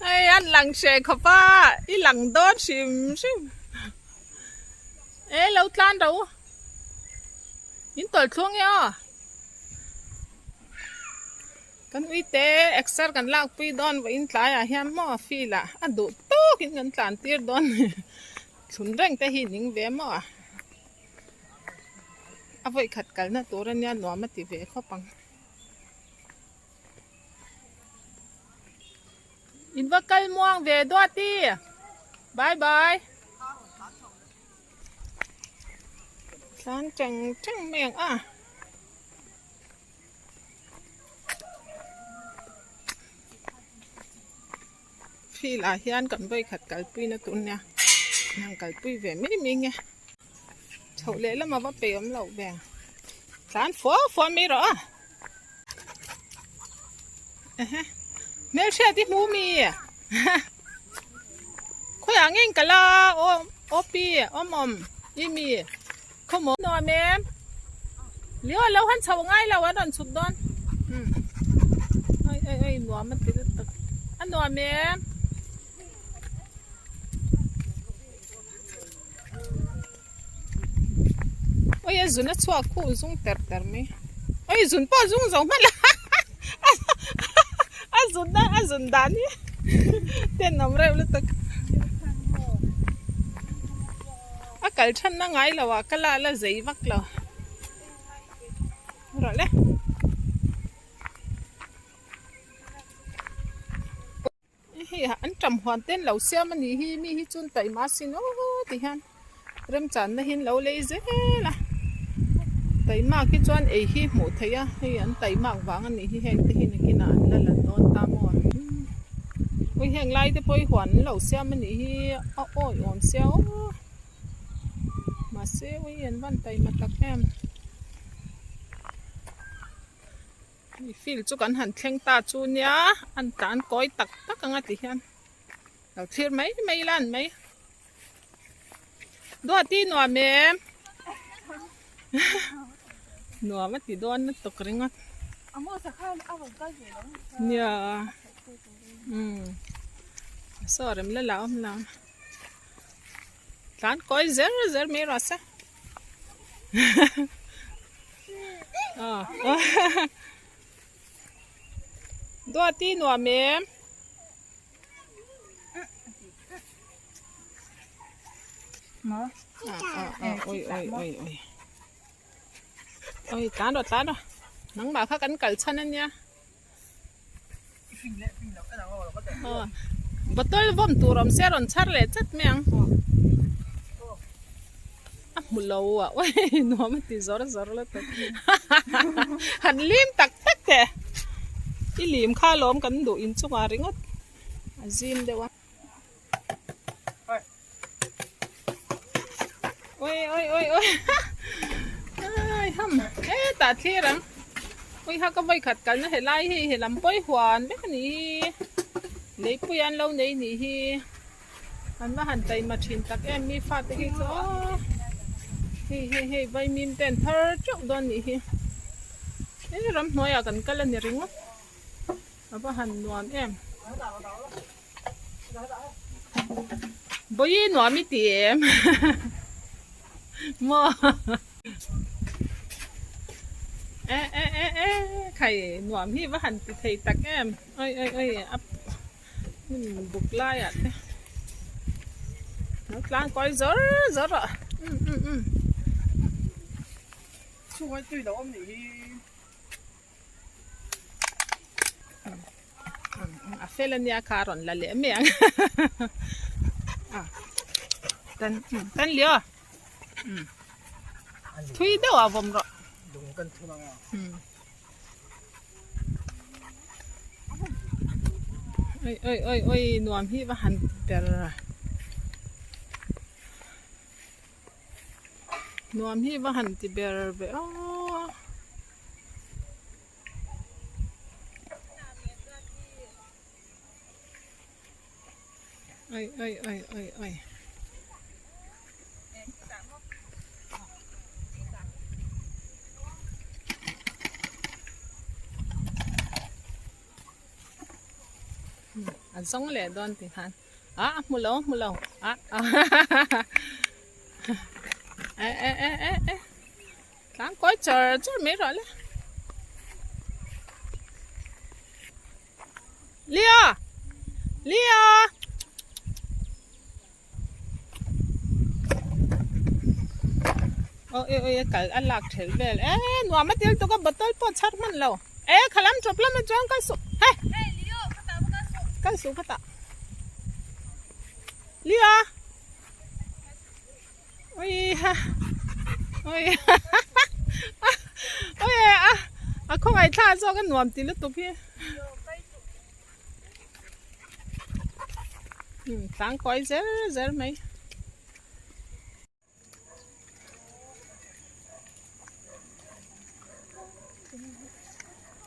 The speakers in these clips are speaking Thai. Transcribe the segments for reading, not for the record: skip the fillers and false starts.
ไอ้อันหลังเชคเขาป้าอีหลังโดนชิมเอ๊ะเราทานเรายินตัวช่วงเนี้ยกันวิเตะเอ็กซ์กันลากปีดอนไว้อินทลายเฮียมอฟีละอันดูโต๊ะกินกันทานตีดอนชุนเร่งแต่หินยิงเวมอเอาไว้ขัดกันนะตัวนี้หนัวมาติเวเข้าปังอินว่าไก่ม่วงเวดวตีบายบายร้านจังแมงอ่ะพี่ลาเฮียนกันไปขัดกันปุยนะตุนเนี่ยนั่งกันปุยเวไม่มีไงเฉาเละแล้วมาว่าเปี่ยมเหล่าแบงร้านฟัวไม่หรอเมลเชียที่มูมีคุยอย่างงี้กันละโอปีมอมยี่มีขโมยนอนเมมเลี้ยวแล้วหันเฉาง่ายแล้ววันนั้นสุดดอนไอ้หนัวมันติดตึกอันนอนเมมโอ้ยจุนชัวคู่จุงเตอร์ไหมโอ้ยจุนป้าจุงส่งมาละอาจุนดานี่เต้นน้ำเร็วเลยตึกอากาศฉันนั่งไงล่ะวะก็ละใจวักล่ะรอเลยเฮ้ยอันจำหัวเต้นเหล่าเสียมันนี่มีฮิจุนไตมาสินโอ้ดิฮันเริ่มจันนะหินเหล่าเลยเจ้ล่ะไตมาคิดจวนไอ้ฮิหมูเทียเฮ้ยอันไตมากวางอันนี้ฮิแห้งที่หินกินอ่ะนั่นแหละนอนตามอ่ะวิแห้งไล่ที่พอยหวนเหล่าเสียมันนี่ฮิอ้อยอ่อนเสียวมาเสียวิยันวันไตมาตักแอมมีฟิลจุกันหันแข้งตาจูเนียอันการก้อยตักกันอ่ะที่ฮันเราเทียร์ไหมไม่ลั่นไหมดูที่หนัวเมมหนัวมันติดโดนตกเรื่องอ่ะเนี่ยสอดมันแล้วร้านก้อยเซอร์ไม่รอดซะดูที่หนัวเมมโอ้ยตาดนังบ่าพักกันกัดฉันนั่นเนี่ยบัตรวอมตัวรำเสียรอนชัดเลยจัดเมียงมุลลาวะว้ยนัวมันตีซอร์แล้วตัวหันลิมตักแกอีลิมข้าล้อมกันดูอินสุวาริงอ่ะซิมเดวะโอ้ยฮัมตาที่รังโอ้ยฮักก็ไปขัดกันนะเห็นไรเห็นลำป้อยหวานแบบนี้เลยปุยันเราในนี่อันว่าหันใจมาชินตักแอมมีฟาดตะกี้ก็เฮ้ใบมีมเต้นเธอจุกโดนนี่รำน้อยกันก็เล่นริงอ่ะแล้วว่าหันนวลแอมบ่ยีหนวลมีเตี้ยมมอไข่หนวมพี่ว่าหันติดไทยตักแอมเอ้ยอัพบุกไล่อ่ะนักล้างก้อยzởอ่ะช่วยตื่นแล้วนี่เฟลเนียคารอนละเลี้ยเมียงตันเลี้ยทุยเดียวผมรอดูกันทุกอย่างเอ้ยนวมพี่ว่าหันเปล่านวมพี่ว่าหันติเบลเบลเอ้ย อันส่งแหล่ดอนติทันมุลงsáng coi chờ chứ mấy rồi đấy Lia ôi cái ăn lạc thế về nó mà tiêu tôi có bật tôi bỏ chặt mình lâu khả lắm chụp lắm mà cho cái số cái số phát tạ Lia ôi không ai tha cho cái nuông tí lúc kia sáng coi dễ mấy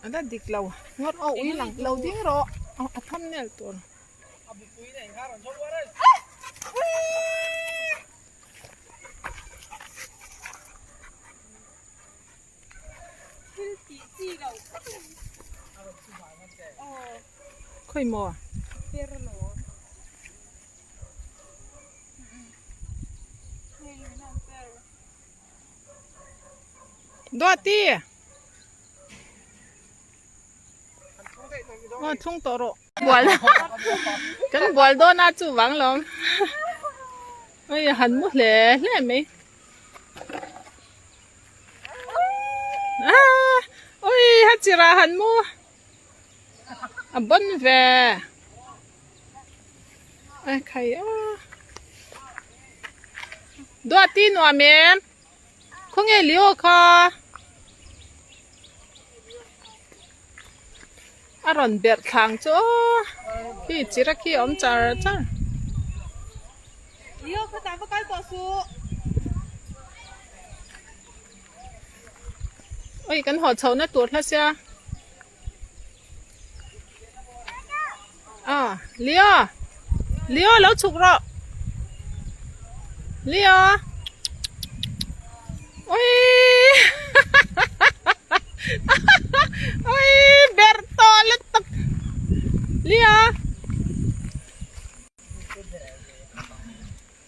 anh đã địch lâu ngót ý lằng lâu tiếng rồi thăm nè tuần khơi mò đua ti thung tổ rộ buồn cái buồn đua na chú vắng lắm ôi hẳn một lẻ mấy ôi hát chỉ ra hẳn mua bún về khay đua tin hòa miền không nghe liêu kha ròn bẹt thang chỗ khi chỉ ra khi ông chờ liêu cái tao cái tổ su ôi cái hồ chấu nó tuột hết chưa liêu lâu chụp rồi liêu ôi ôi Berto lên tập liêu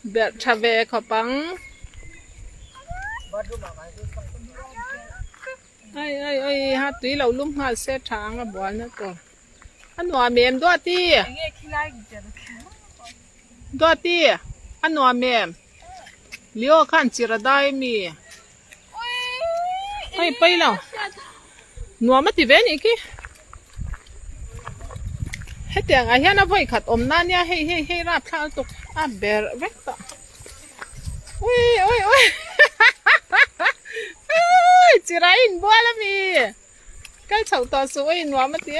Bert trả về khó bằng ai ha túi lâu lung ha xe trắng là bỏ nữa rồi anh hòa mềm đua ti anh hòa mềm liêu khăn chỉ là đai mi ai bay nào nua mất thì về nhỉ kì hết tiền ai hiện nó phải khát nan nha hay rap thao tục bè vét ta ui chỉ ra in bua lắm mi cái chậu to suối nua mất thì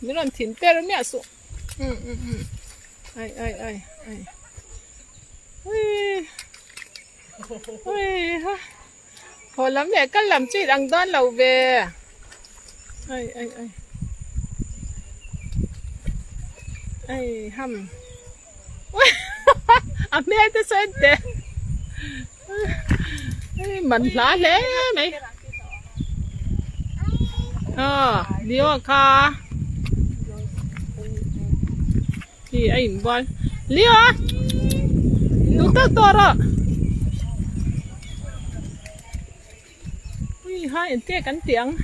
mình làm thìn bè rồi mẹ su ai ui hồi lắm mẹ cứ làm chuyện đằng đoan lầu về ai hầm mẹ tôi sẽ để mình lá lé mày liêu kha thì anh bol liêu đúng tao to rồi hai anh tia cắn tiếng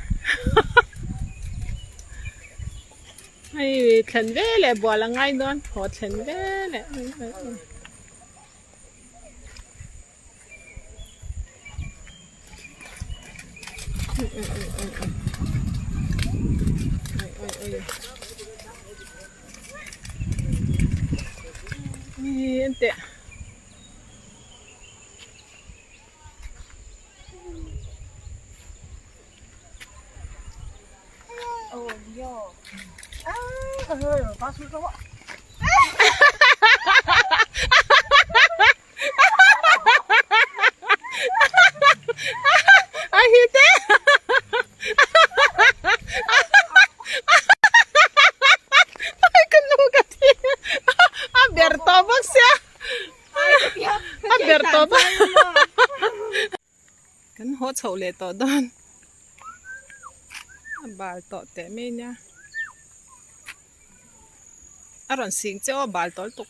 hay thèn về lại bỏ là ngay luôn họ thèn về lại anh tia liêu ta xuống đâu ạ ai hi thế cái nụ cái gì Berto bác xe Berto bác cái hốt sầu lệ tỏ đơn bà tỏ té mê nha aron sing che o bal tol tuk